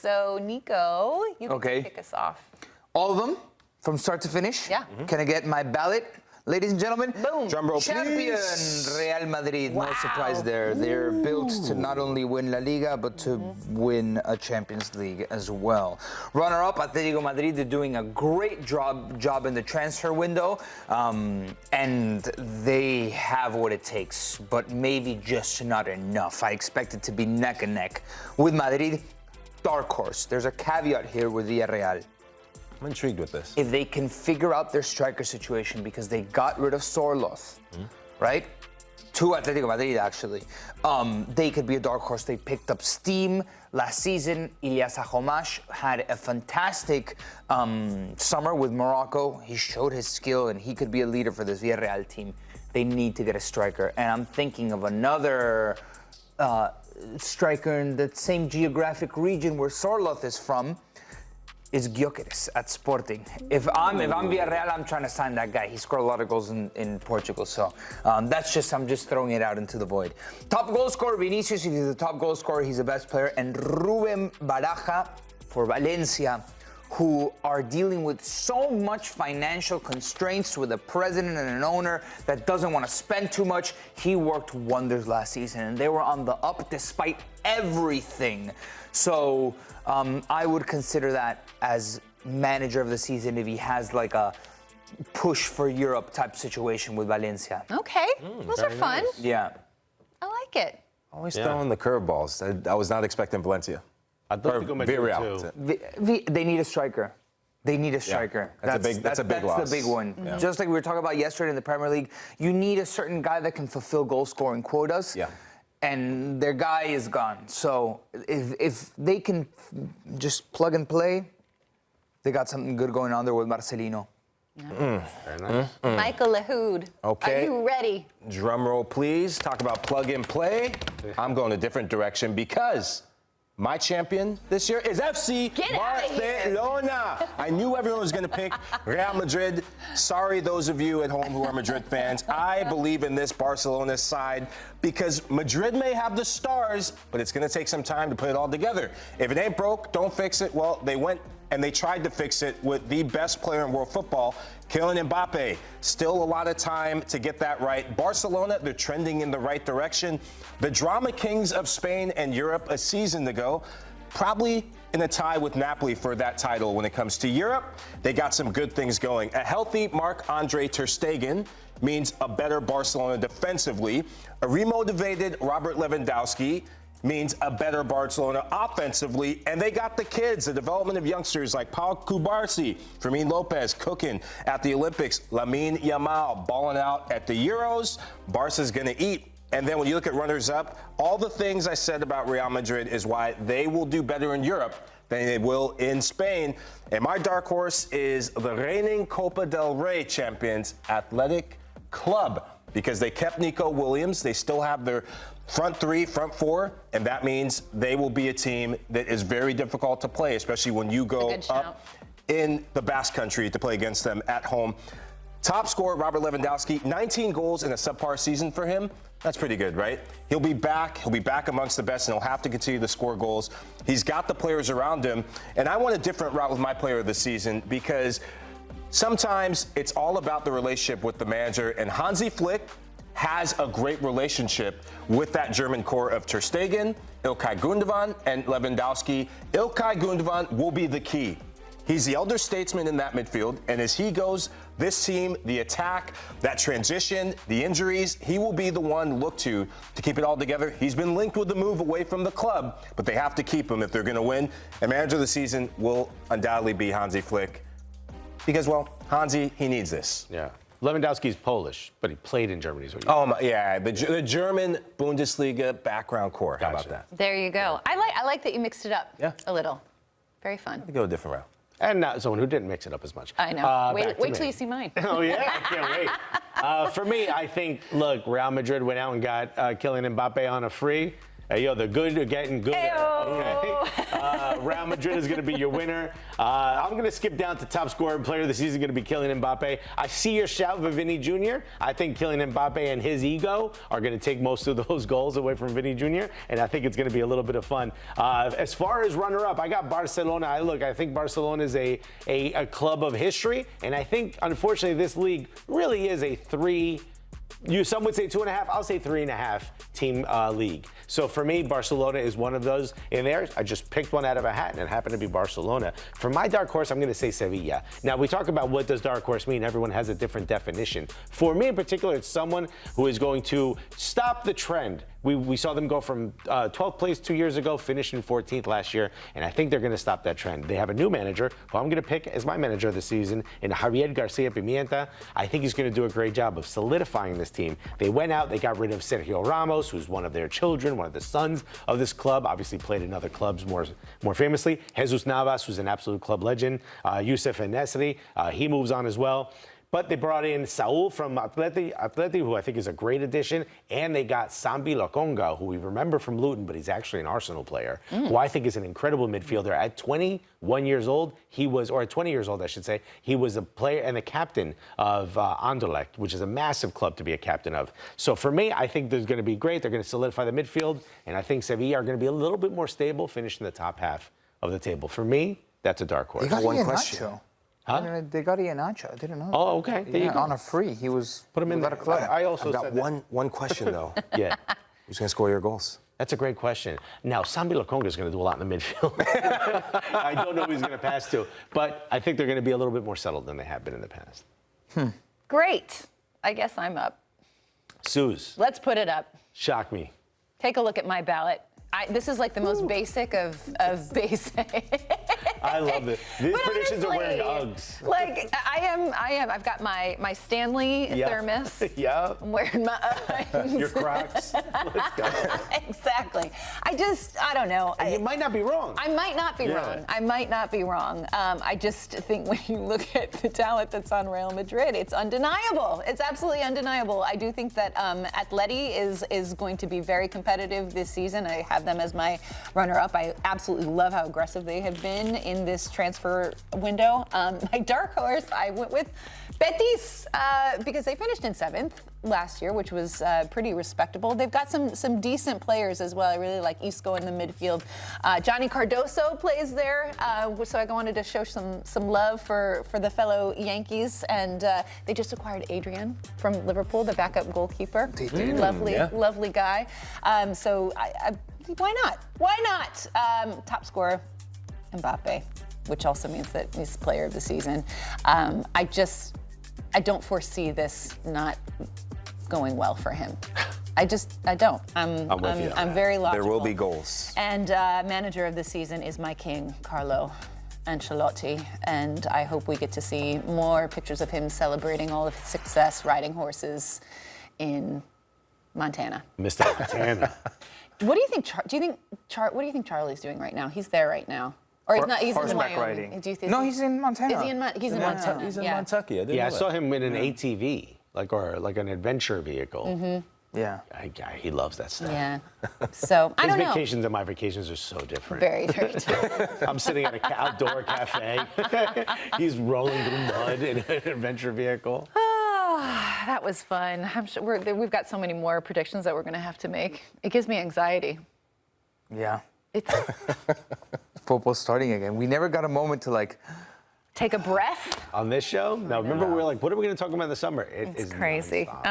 So, Nico, you can kick us off. All of them, from start to finish? Yeah. Can I get my ballot? Ladies and gentlemen, boom. Drum roll, champion please. Real Madrid. Wow. No surprise there. They're built to not only win La Liga, but to win a Champions League as well. Runner-up, Atletico Madrid. They're doing a great job in the transfer window, and they have what it takes, but maybe just not enough. I expect it to be neck and neck with Madrid. Dark horse. There's a caveat here with Villarreal. I'm intrigued with this. If they can figure out their striker situation, because they got rid of Sorloth, right? To Atletico Madrid, actually. They could be a dark horse. They picked up steam last season. Ilyas Ahomash had a fantastic summer with Morocco. He showed his skill, and he could be a leader for this Villarreal team. They need to get a striker. And I'm thinking of another striker in the same geographic region where Sorloth is from, is Gyökeres at Sporting. If I'm Villarreal, I'm trying to sign that guy. He scored a lot of goals in Portugal, so I'm just throwing it out into the void. Top goal scorer, Vinicius. If he's the top goal scorer, he's the best player. And Rubén Baraja for Valencia, who are dealing with so much financial constraints with a president and an owner that doesn't want to spend too much. He worked wonders last season, and they were on the up despite everything. So I would consider that as manager of the season if he has like a push for Europe type situation with Valencia. Okay, those are fun. Nice. Yeah. I like it. Always throwing the curveballs. I was not expecting Valencia. Atletico Madrid too. They need a striker. They need a striker. That's a big loss. That's the big one. Just like we were talking about yesterday in the Premier League, you need a certain guy that can fulfill goal-scoring quotas. Yeah. And their guy is gone. So if they can just plug and play, they got something good going on there with Marcelino. Very nice. Michael Lahoud. Okay. Are you ready? Drum roll, please. Talk about plug and play. I'm going a different direction because my champion this year is FC Barcelona. I knew everyone was going to pick Real Madrid. Sorry, those of you at home who are Madrid fans. I believe in this Barcelona side because Madrid may have the stars, but it's going to take some time to put it all together. If it ain't broke, don't fix it. Well, they went and they tried to fix it with the best player in world football, Kylian Mbappe. Still a lot of time to get that right. Barcelona, they're trending in the right direction. The drama kings of Spain and Europe a season ago, probably in a tie with Napoli for that title. When it comes to Europe, they got some good things going. A healthy Marc-Andre ter Stegen means a better Barcelona defensively. A remotivated Robert Lewandowski means a better Barcelona offensively, and they got the kids, the development of youngsters like Pau Cubarsí, Fermin Lopez cooking at the Olympics, Lamine Yamal balling out at the Euros. Barca's going to eat. And then when you look at runners-up, all the things I said about Real Madrid is why they will do better in Europe than they will in Spain. And my dark horse is the reigning Copa del Rey champions, Athletic Club, because they kept Nico Williams. They still have their front three, front four, and that means they will be a team that is very difficult to play, especially when you go up in the Basque Country to play against them at home. Top scorer, Robert Lewandowski, 19 goals in a subpar season for him. That's pretty good, right? He'll be back. He'll be back amongst the best, and he'll have to continue to score goals. He's got the players around him, and I want a different route with my player of the season because sometimes it's all about the relationship with the manager, and Hansi Flick has a great relationship with that German core of ter Stegen, Ilkay Gundogan, and Lewandowski. Ilkay Gundogan will be the key. He's the elder statesman in that midfield, and as he goes, this team, the attack, that transition, the injuries, he will be the one looked to keep it all together. He's been linked with the move away from the club, but they have to keep him if they're going to win. And manager of the season will undoubtedly be Hansi Flick because, well, Hansi, he needs this. Yeah. Lewandowski's Polish, but he played in Germany. Oh, my, yeah, the German Bundesliga background core. How about that? There you go. I like that you mixed it up a little. Very fun. Go a different route. And not someone who didn't mix it up as much. I know. Wait till you see mine. Oh, yeah, I can't wait. For me, I think, look, Real Madrid went out and got Kylian Mbappe on a free. Hey, yo, the good are getting gooder. Ayo. Okay. Real Madrid is going to be your winner. I'm going to skip down to top scorer and player of the season, going to be Kylian Mbappe. I see your shout for Vinny Jr. I think Kylian Mbappe and his ego are going to take most of those goals away from Vinny Jr., and I think it's going to be a little bit of fun. As far as runner-up, I got Barcelona. I think Barcelona is a club of history, and I think, unfortunately, this league really is a some would say 2.5. I'll say 3.5 team league. So for me, Barcelona is one of those in there. I just picked one out of a hat, and it happened to be Barcelona. For my dark horse, I'm going to say Sevilla. Now, we talk about what does dark horse mean. Everyone has a different definition. For me in particular, it's someone who is going to stop the trend. We saw them go from 12th place 2 years ago, finishing 14th last year, and I think they're going to stop that trend. They have a new manager, who I'm going to pick as my manager of the season, in Javier Garcia Pimienta. I think he's going to do a great job of solidifying this team. They went out, they got rid of Sergio Ramos, who's one of their children, one of the sons of this club, obviously played in other clubs more famously. Jesus Navas, who's an absolute club legend. Youssef En-Nesyri, he moves on as well. But they brought in Saul from Atleti, who I think is a great addition. And they got Sambi Lokonga, who we remember from Luton, but he's actually an Arsenal player, who I think is an incredible midfielder. At 21 years old, or at 20 years old, I should say, he was a player and a captain of Anderlecht, which is a massive club to be a captain of. So for me, I think they're going to be great. They're going to solidify the midfield. And I think Sevilla are going to be a little bit more stable, finishing the top half of the table. For me, that's a dark horse. One question. Huh? They got Iheanacho. I didn't know. Oh, okay. There you go. On a free. He was Put him in without a club. I also got one question, though. Yeah. Who's going to score your goals? That's a great question. Now, Sambi Lokonga is going to do a lot in the midfield. I don't know who he's going to pass to, but I think they're going to be a little bit more settled than they have been in the past. Great. I guess I'm up. Suze, Let's put it up. shock me. Take a look at my ballot. This is like the most basic of basic. I love it. These But predictions are wearing honestly, Uggs. Like I am. I've got my Stanley thermos. Yeah. I'm wearing my Uggs. Your Crocs. Let's go. Exactly. I don't know. You might not be wrong. I might not be wrong. I might not be wrong. I just think when you look at the talent that's on Real Madrid, it's undeniable. It's absolutely undeniable. I do think that Atleti is going to be very competitive this season. I have them as my runner-up. I absolutely love how aggressive they have been in this transfer window. My dark horse, I went with Betis because they finished in 7th last year, which was pretty respectable. They've got some decent players as well. I really like Isco in the midfield. Johnny Cardoso plays there, so I wanted to show some love for the fellow Yankees. And they just acquired Adrian from Liverpool, the backup goalkeeper. Lovely guy. So why not? Why not? Top scorer, Mbappe, which also means that he's player of the season. I don't foresee this not going well for him. I don't. I'm with you. I'm very logical. There will be goals. And manager of the season is my king, Carlo Ancelotti, and I hope we get to see more pictures of him celebrating all of his success riding horses in Montana. Mr. Montana. What do you think? What do you think Charlie's doing right now? He's there right now, or he's not? He's in Horseback Wyoming. riding. Do you think No, he's in Montana. Is he in Montana? He's in Montana. He's in yeah. Montucky. Yeah, I saw him in an ATV, like an adventure vehicle. Yeah. He loves that stuff. Yeah. So I His don't know. vacations and my vacations are so different. Very, very different. I'm sitting at an outdoor cafe. He's rolling through mud in an adventure vehicle. That was fun. I'm sure we've got so many more predictions that we're going to have to make. It gives me anxiety. Yeah. It's Football's starting again. We never got a moment to take a breath. On this show? Now, remember, we were like, what are we going to talk about in the summer? It's crazy. nonstop.